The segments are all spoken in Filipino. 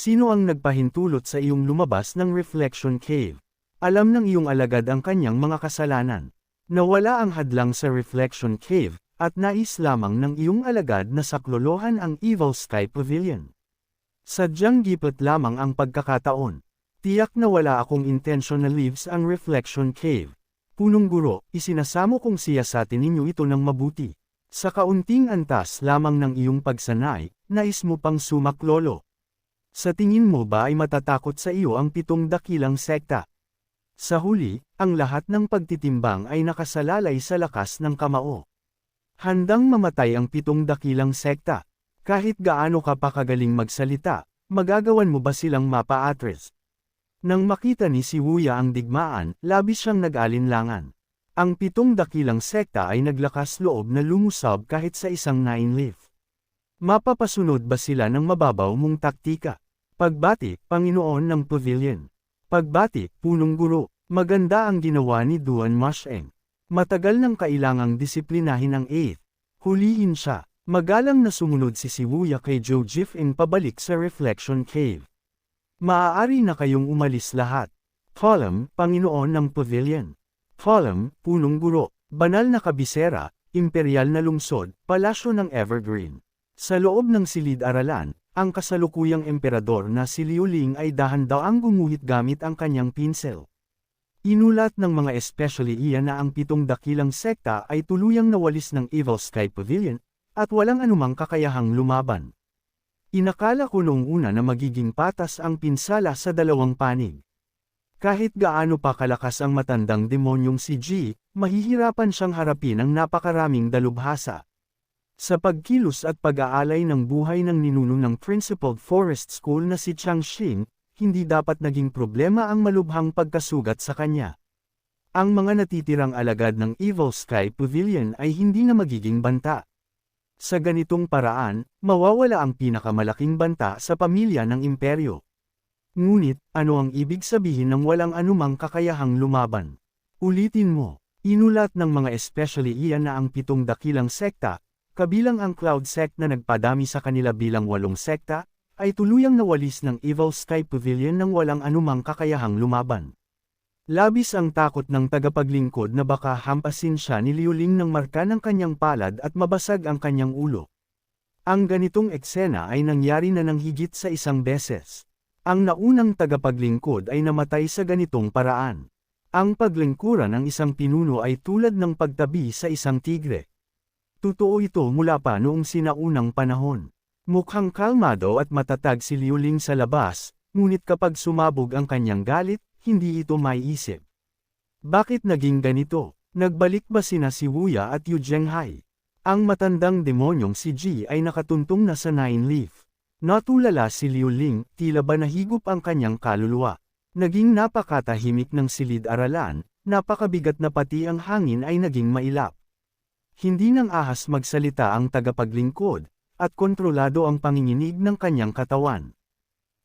Sino ang nagpahintulot sa iyong lumabas ng Reflection Cave? Alam ng iyong alagad ang kanyang mga kasalanan. Nawala ang hadlang sa Reflection Cave, at nais lamang ng iyong alagad na saklolohan ang Evil Sky Pavilion. Sadyang gipot lamang ang pagkakataon. Tiyak na wala akong intensyon na leaves ang Reflection Cave. Punong guro, isinasamo kong siyasatin ninyo ito ng mabuti. Sa kaunting antas lamang ng iyong pagsanay, nais mo pang sumaklolo. Sa tingin mo ba ay matatakot sa iyo ang 7 dakilang sekta? Sa huli, ang lahat ng pagtitimbang ay nakasalalay sa lakas ng kamao. Handang mamatay ang 7 dakilang sekta. Kahit gaano ka pa kagaling magsalita, magagawan mo ba silang mapa-atres? Nang makita ni si Wuya ang digmaan, labis siyang nag-alinlangan. Ang 7 dakilang sekta ay naglakas loob na lumusab kahit sa isang 9-leaf. Mapapasunod ba sila ng mababaw mong taktika? Pagbati, Panginoon ng Pavilion. Pagbati, punong guro. Maganda ang ginawa ni Duan Masheng. Matagal nang kailangang disiplinahin ang 8th. Hulihin siya. Magalang na sumunod si Wuya kay Zhou Jifeng pabalik sa Reflection Cave. Maaari na kayong umalis lahat. Column, Panginoon ng Pavilion. Column, punong guro. Banal na kabisera, imperial na lungsod, palasyo ng Evergreen. Sa loob ng silid-aralan, ang kasalukuyang emperador na si Liu Ling ay dahan-daang gumuhit gamit ang kanyang pinsel. Inulat ng mga especially iyan na ang 7 dakilang sekta ay tuluyang nawalis ng Evil Sky Pavilion, at walang anumang kakayahang lumaban. Inakala ko noong una na magiging patas ang pinsala sa dalawang panig. Kahit gaano pa kalakas ang matandang demonyong si Ji, mahihirapan siyang harapin ang napakaraming dalubhasa. Sa pagkilos at pag-aalay ng buhay ng ninuno ng Principled Forest School na si Chang Xing, hindi dapat naging problema ang malubhang pagkasugat sa kanya. Ang mga natitirang alagad ng Evil Sky Pavilion ay hindi na magiging banta. Sa ganitong paraan, mawawala ang pinakamalaking banta sa pamilya ng imperyo. Ngunit, ano ang ibig sabihin ng walang anumang kakayahang lumaban? Ulitin mo, inulat ng mga especially iyan na ang 7 dakilang sekta, kabilang ang Cloud Sect na nagpadami sa kanila bilang 8 sekta, ay tuluyang nawalis ng Evil Sky Pavilion nang walang anumang kakayahang lumaban. Labis ang takot ng tagapaglingkod na baka hampasin siya ni Liu Ling ng marka ng kanyang palad at mabasag ang kanyang ulo. Ang ganitong eksena ay nangyari na ng higit sa 1 beses. Ang naunang tagapaglingkod ay namatay sa ganitong paraan. Ang paglingkuran ng isang pinuno ay tulad ng pagtabi sa isang tigre. Totoo ito mula pa noong sinaunang panahon. Mukhang kalmado at matatag si Liu Ling sa labas, ngunit kapag sumabog ang kanyang galit, hindi ito maiisip. Bakit naging ganito? Nagbalik ba sina si Wuya at Yu Zhenghai? Ang matandang demonyong si Ji ay nakatuntong na sa 9-leaf. Natulala si Liu Ling, tila ba nahigop ang kanyang kaluluwa. Naging napakatahimik ng silid-aralan, napakabigat na pati ang hangin ay naging mailap. Hindi nang ahas magsalita ang tagapaglingkod, at kontrolado ang panginginig ng kanyang katawan.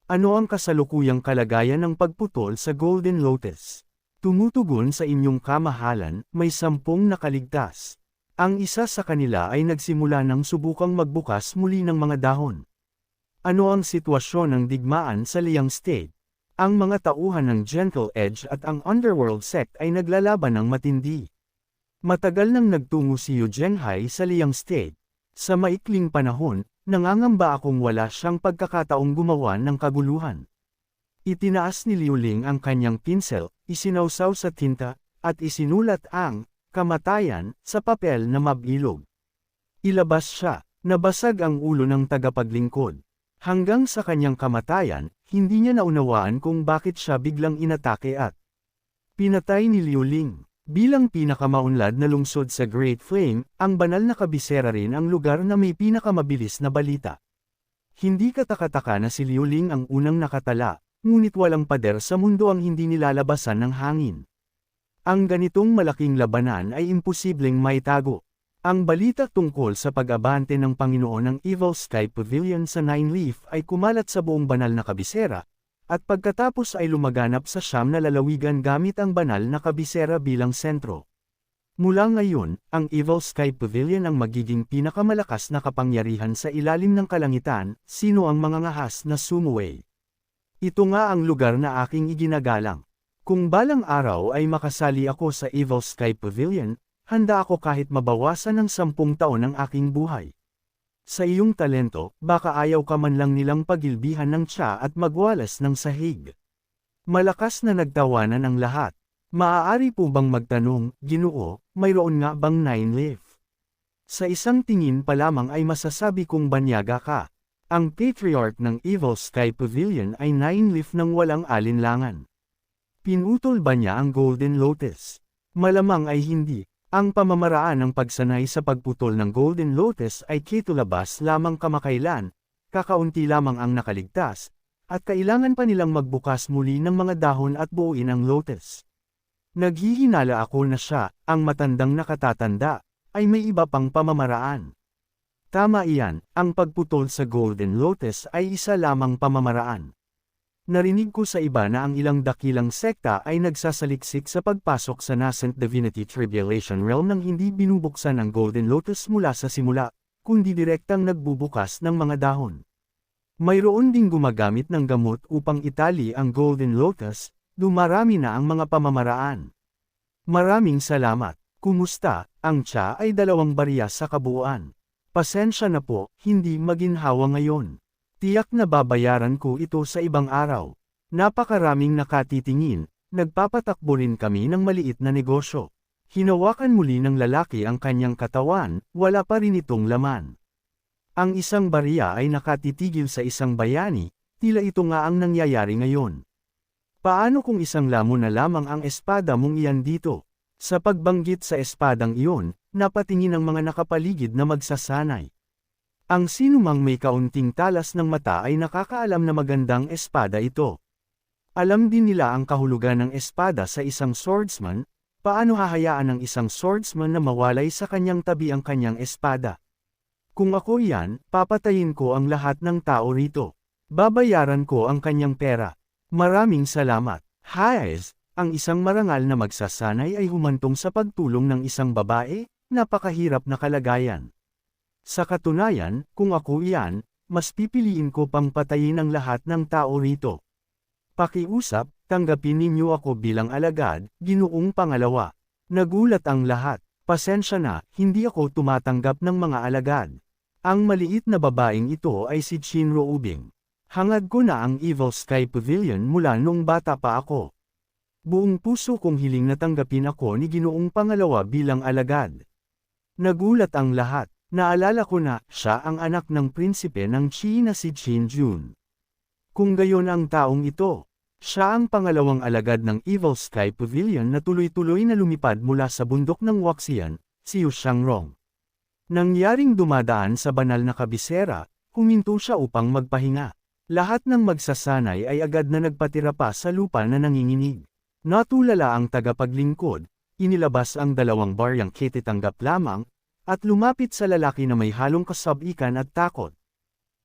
Ano ang kasalukuyang kalagayan ng pagputol sa Golden Lotus? Tumutugon sa inyong kamahalan, may 10 nakaligtas. Ang isa sa kanila ay nagsimula ng subukang magbukas muli ng mga dahon. Ano ang sitwasyon ng digmaan sa Liang State? Ang mga tauhan ng Gentle Edge at ang Underworld Sect ay naglalaban ng matindi. Matagal nang nagtungo si Yu Zhenghai sa Liang State. Sa maikling panahon, nangangamba akong wala siyang pagkakataong gumawa ng kaguluhan. Itinaas ni Liu Ling ang kanyang pinsel, isinawsaw sa tinta, at isinulat ang kamatayan sa papel na mabilog. Ilabas siya, nabasag ang ulo ng tagapaglingkod. Hanggang sa kanyang kamatayan, hindi niya naunawaan kung bakit siya biglang inatake at pinatay ni Liu Ling. Bilang pinakamaunlad na lungsod sa Great Flame, ang banal na kabisera rin ang lugar na may pinakamabilis na balita. Hindi katakataka na si Liu Ling ang unang nakatala, ngunit walang pader sa mundo ang hindi nilalabasan ng hangin. Ang ganitong malaking labanan ay imposibleng maitago. Ang balita tungkol sa pag-abante ng Panginoon ng Evil Sky Pavilion sa 9-leaf ay kumalat sa buong banal na kabisera, at pagkatapos ay lumaganap sa Siyam na lalawigan gamit ang banal na kabisera bilang sentro. Mula ngayon, ang Evil Sky Pavilion ang magiging pinakamalakas na kapangyarihan sa ilalim ng kalangitan. Sino ang mangangahas na sumuway? Ito nga ang lugar na aking iginagalang. Kung balang araw ay makasali ako sa Evil Sky Pavilion, handa ako kahit mabawasan ng 10 taon ng aking buhay. Sa iyong talento, baka ayaw ka man lang nilang pagilbihan ng tsa at magwalas ng sahig. Malakas na nagtawanan ang lahat. Maaari po bang magtanong, Ginoo, mayroon nga bang 9 leaf? Sa isang tingin pa lamang ay masasabi kong banyaga ka. Ang patriarch ng Evil Sky Pavilion ay 9 leaf ng walang alinlangan. Pinutol ba niya ang Golden Lotus? Malamang ay hindi. Ang pamamaraan ng pagsanay sa pagputol ng Golden Lotus ay kitulabas lamang kamakailan, kakaunti lamang ang nakaligtas, at kailangan pa nilang magbukas muli ng mga dahon at buuin ang lotus. Naghihinala ako na siya, ang matandang nakatatanda, ay may iba pang pamamaraan. Tama iyan, ang pagputol sa Golden Lotus ay isa lamang pamamaraan. Narinig ko sa iba na ang ilang dakilang sekta ay nagsasaliksik sa pagpasok sa Nascent Divinity Tribulation Realm nang hindi binubuksan ang Golden Lotus mula sa simula, kundi direktang nagbubukas ng mga dahon. Mayroon ding gumagamit ng gamot upang itali ang Golden Lotus, dumarami na ang mga pamamaraan. Maraming salamat. Kumusta? Ang tsa ay 2 barya sa kabuuan. Pasensya na po, hindi maginhawa ngayon. Tiyak na babayaran ko ito sa ibang araw. Napakaraming nakatitingin, nagpapatakbo rin kami ng maliit na negosyo. Hinawakan muli ng lalaki ang kanyang katawan, wala pa rin itong laman. Ang isang barya ay nakatitigil sa isang bayani, tila ito nga ang nangyayari ngayon. Paano kung isang lamon na lamang ang espada mong iyan dito? Sa pagbanggit sa espadang iyon, napatingin ang mga nakapaligid na magsasanay. Ang sinumang may kaunting talas ng mata ay nakakaalam na magandang espada ito. Alam din nila ang kahulugan ng espada sa isang swordsman, paano hahayaan ng isang swordsman na mawalay sa kanyang tabi ang kanyang espada. Kung ako yan, papatayin ko ang lahat ng tao rito. Babayaran ko ang kanyang pera. Maraming salamat. Hayes, ang isang marangal na magsasanay ay humantong sa pagtulong ng isang babae, napakahirap na kalagayan. Sa katunayan, kung ako iyan, mas pipiliin ko pang patayin ang lahat ng tao rito. Pakiusap, tanggapin ninyo ako bilang alagad, Ginoong Pangalawa. Nagulat ang lahat. Pasensya na, hindi ako tumatanggap ng mga alagad. Ang maliit na babaeng ito ay si Shinro Ubing. Hangad ko na ang Evil Sky Pavilion mula nung bata pa ako. Buong puso kong hiling na tanggapin ako ni Ginoong Pangalawa bilang alagad. Nagulat ang lahat. Naalala ko na, siya ang anak ng prinsipe ng Qi na si Qin Jun. Kung gayon ang taong ito, siya ang pangalawang alagad ng Evil Sky Pavilion na tuloy-tuloy na lumipad mula sa bundok ng Waxian, si Yu Shangrong. Nangyaring dumadaan sa banal na kabisera, huminto siya upang magpahinga. Lahat ng magsasanay ay agad na nagpatira pa sa lupa na nanginginig. Natulala ang tagapaglingkod, inilabas ang 2 baryang kititanggap lamang, at lumapit sa lalaki na may halong kasabikan at takot.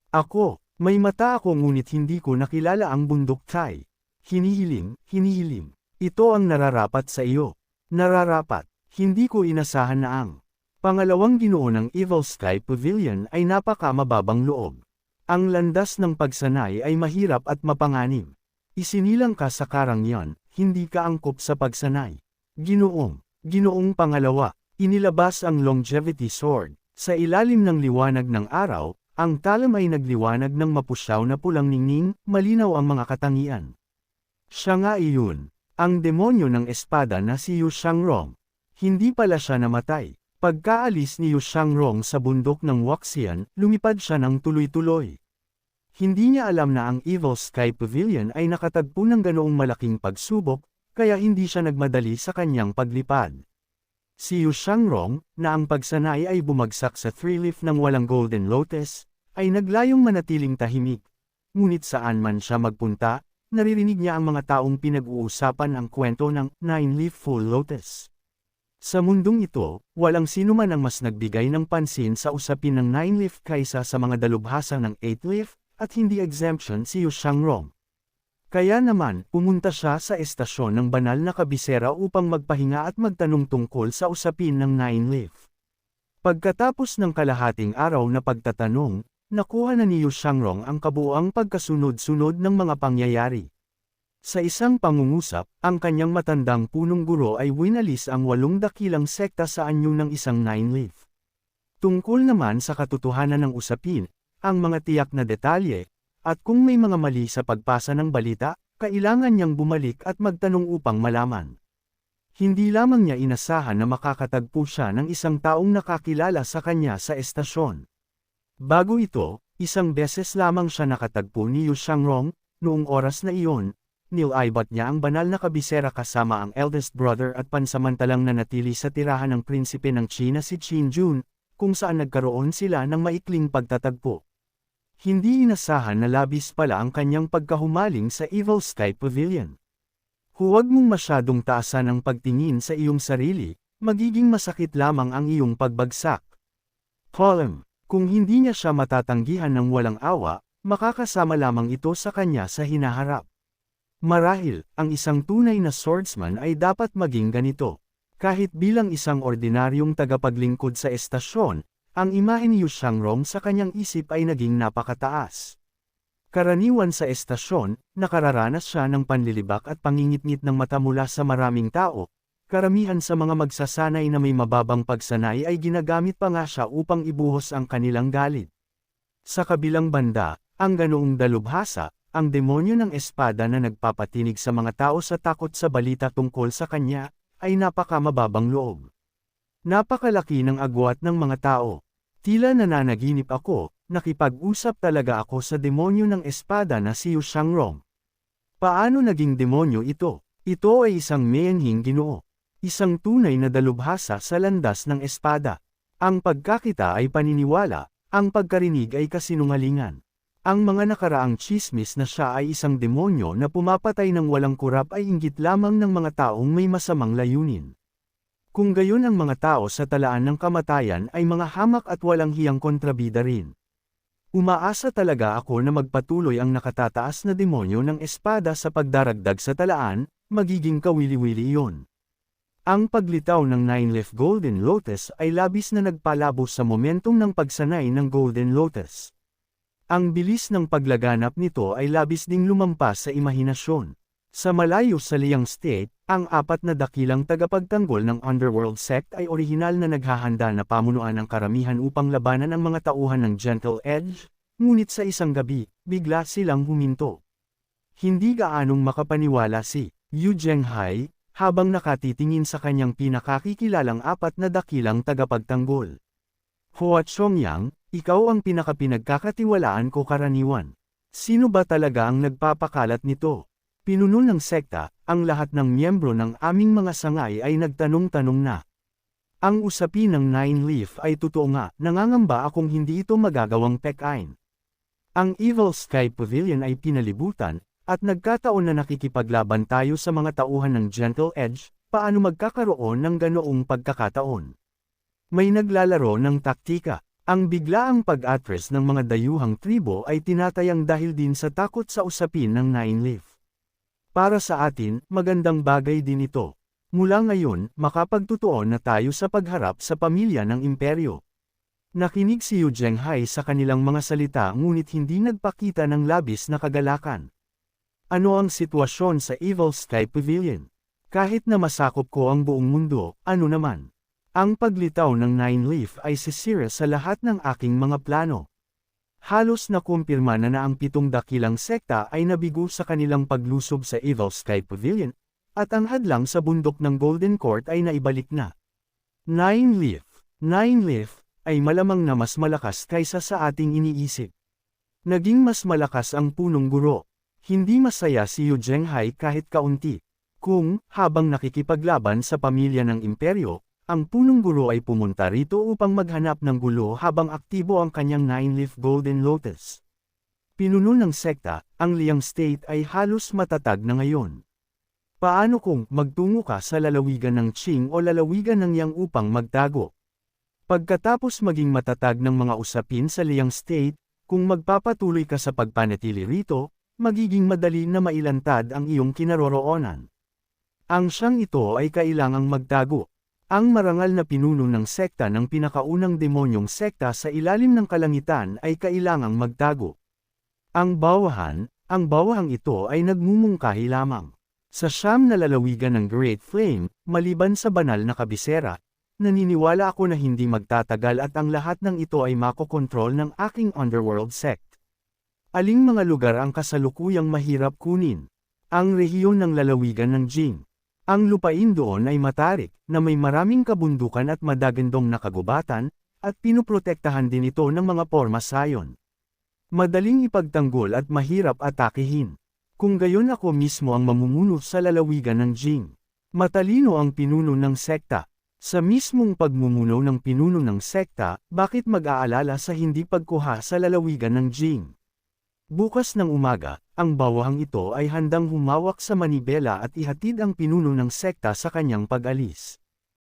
Ako, may mata ako ngunit hindi ko nakilala ang bundok Thai. Hinihiling. Ito ang nararapat sa iyo. Nararapat, hindi ko inasahan na ang pangalawang ginoo ng Evil Sky Pavilion ay napakamababang loob. Ang landas ng pagsanay ay mahirap at mapanganib. Isinilang ka sa karangyan, hindi ka angkop sa pagsanay. Ginoong Pangalawa. Inilabas ang longevity sword. Sa ilalim ng liwanag ng araw, ang talam ay nagliwanag ng mapusyaw na pulang ningning, malinaw ang mga katangian. Siya nga iyon, ang demonyo ng espada na si Yu Shangrong. Hindi pala siya namatay. Pagkaalis ni Yu Shangrong sa bundok ng Waxian, lumipad siya ng tuloy-tuloy. Hindi niya alam na ang Evil Sky Pavilion ay nakatagpo ng ganoong malaking pagsubok, kaya hindi siya nagmadali sa kanyang paglipad. Si Yu Shangrong, na ang pagsanay ay bumagsak sa 3-leaf ng walang Golden Lotus, ay naglayong manatiling tahimik. Ngunit saan man siya magpunta, naririnig niya ang mga taong pinag-uusapan ang kwento ng 9-leaf full lotus. Sa mundong ito, walang sinuman ang mas nagbigay ng pansin sa usapin ng 9-leaf kaysa sa mga dalubhasa ng 8-leaf, at hindi exemption si Yu Shangrong. Kaya naman, pumunta siya sa estasyon ng banal na kabisera upang magpahinga at magtanong tungkol sa usapin ng 9-leaf. Pagkatapos ng kalahating araw na pagtatanong, nakuha na ni Yu Xiangrong ang kabuuang pagkasunod-sunod ng mga pangyayari. Sa isang pangungusap, ang kanyang matandang punong guro ay winalis ang 8 dakilang sekta sa anyo ng isang Nine Leaf. Tungkol naman sa katotohanan ng usapin, ang mga tiyak na detalye, at kung may mga mali sa pagpasa ng balita, kailangan niyang bumalik at magtanong upang malaman. Hindi lamang niya inasahan na makakatagpo siya ng isang taong nakakilala sa kanya sa estasyon. Bago ito, isang beses lamang siya nakatagpo ni Yu Xiangrong, noong oras na iyon, nilaibat niya ang banal na kabisera kasama ang eldest brother at pansamantalang nanatili sa tirahan ng prinsipe ng China si Qin Jun, kung saan nagkaroon sila ng maikling pagtatagpo. Hindi inasahan na labis pala ang kanyang pagkahumaling sa Evil Sky Pavilion. Huwag mong masyadong taasan ang pagtingin sa iyong sarili, magiging masakit lamang ang iyong pagbagsak. Column, kung hindi niya siya matatanggihan ng walang awa, makakasama lamang ito sa kanya sa hinaharap. Marahil, ang isang tunay na swordsman ay dapat maging ganito. Kahit bilang isang ordinaryong tagapaglingkod sa estasyon, ang imahe ni Yu Xiangrong sa kanyang isip ay naging napakataas. Karaniwan sa estasyon, nakararanas siya ng panlilibak at pangingit-ngit ng mata mula sa maraming tao. Karamihan sa mga magsasanay na may mababang pagsanay ay ginagamit pa nga siya upang ibuhos ang kanilang galit. Sa kabilang banda, ang ganoong dalubhasa, ang demonyo ng espada na nagpapatinig sa mga tao sa takot sa balita tungkol sa kanya, ay napakamababang loob. Napakalaki ng agwat ng mga tao. Tila nananaginip ako, nakipag-usap talaga ako sa demonyo ng espada na si Yu Xiangrong. Paano naging demonyo ito? Ito ay isang mayanhing ginoo. Isang tunay na dalubhasa sa landas ng espada. Ang pagkakita ay paniniwala, ang pagkarinig ay kasinungalingan. Ang mga nakaraang tsismis na siya ay isang demonyo na pumapatay ng walang kurap ay inggit lamang ng mga taong may masamang layunin. Kung gayon ang mga tao sa talaan ng kamatayan ay mga hamak at walang hiyang kontrabida rin. Umaasa talaga ako na magpatuloy ang nakatataas na demonyo ng espada sa pagdaragdag sa talaan, magiging kawili-wili iyon. Ang paglitaw ng Nine-Leaf Golden Lotus ay labis na nagpalabo sa momentum ng pagsanay ng Golden Lotus. Ang bilis ng paglaganap nito ay labis ding lumampas sa imahinasyon. Sa malayo sa Liang State, ang 4 na dakilang tagapagtanggol ng Underworld Sect ay orihinal na naghahanda na pamunuan ng karamihan upang labanan ang mga tauhan ng Gentle Edge, ngunit sa isang gabi, bigla silang huminto. Hindi gaanong makapaniwala si Yu Zhenghai, habang nakatitingin sa kanyang pinakakikilalang 4 na dakilang tagapagtanggol. Hua Chongyang, ikaw ang pinakapinagkakatiwalaan ko karaniwan. Sino ba talaga ang nagpapakalat nito? Pinuno ng sekta, ang lahat ng miyembro ng aming mga sangay ay nagtanong-tanong na. Ang usapin ng Nine Leaf ay totoo nga, nangangamba akong hindi ito magagawang pekain. Ang Evil Sky Pavilion ay pinalibutan, at nagkataon na nakikipaglaban tayo sa mga tauhan ng Gentle Edge, paano magkakaroon ng ganoong pagkakataon? May naglalaro ng taktika. Ang biglaang pag-atres ng mga dayuhang tribo ay tinatayang dahil din sa takot sa usapin ng Nine Leaf. Para sa atin, magandang bagay din ito. Mula ngayon, makapagtutuon na tayo sa pagharap sa pamilya ng imperyo. Nakinig si Yu Zhenghai sa kanilang mga salita ngunit hindi nagpakita ng labis na kagalakan. Ano ang sitwasyon sa Evil Sky Pavilion? Kahit na masakop ko ang buong mundo, ano naman? Ang paglitaw ng Nine Leaf ay sisira sa lahat ng aking mga plano. Halos nakumpirma na ang 7 dakilang sekta ay nabigo sa kanilang paglusob sa Evil Sky Pavilion, at ang hadlang sa bundok ng Golden Court ay naibalik na. Nine Leaf, ay malamang na mas malakas kaysa sa ating iniisip. Naging mas malakas ang punong guro. Hindi masaya si Yu Zhenghai kahit kaunti. Kung, habang nakikipaglaban sa pamilya ng imperyo, ang punong guro ay pumunta rito upang maghanap ng gulo habang aktibo ang kanyang Nine-Leaf Golden Lotus. Pinuno ng sekta, ang Liang State ay halos matatag na ngayon. Paano kung magtungo ka sa lalawigan ng Qing o lalawigan ng Yang upang magtago? Pagkatapos maging matatag ng mga usapin sa Liang State, kung magpapatuloy ka sa pagpanatili rito, magiging madali na mailantad ang iyong kinaroroonan. Ang siyang ito ay kailangang magtago. Ang marangal na pinuno ng sekta ng pinakaunang demonyong sekta sa ilalim ng kalangitan ay kailangang magtago. Ang bawahang ito ay nagmumungkahi lamang. Sa siyam na lalawigan ng Great Flame, maliban sa banal na kabisera, naniniwala ako na hindi magtatagal at ang lahat ng ito ay makokontrol ng aking underworld sect. Aling mga lugar ang kasalukuyang mahirap kunin? Ang rehiyon ng lalawigan ng Jing. Ang lupain doon ay matarik, na may maraming kabundukan at madagandong na kagubatan, at pinuprotektahan din ito ng mga porma sayon. Madaling ipagtanggol at mahirap atakihin. Kung gayon ako mismo ang mamumuno sa lalawigan ng Jing. Matalino ang pinuno ng sekta. Sa mismong pagmumuno ng pinuno ng sekta, bakit mag-aalala sa hindi pagkuha sa lalawigan ng Jing? Bukas ng umaga, ang bawahang ito ay handang humawak sa manibela at ihatid ang pinuno ng sekta sa kanyang pag-alis.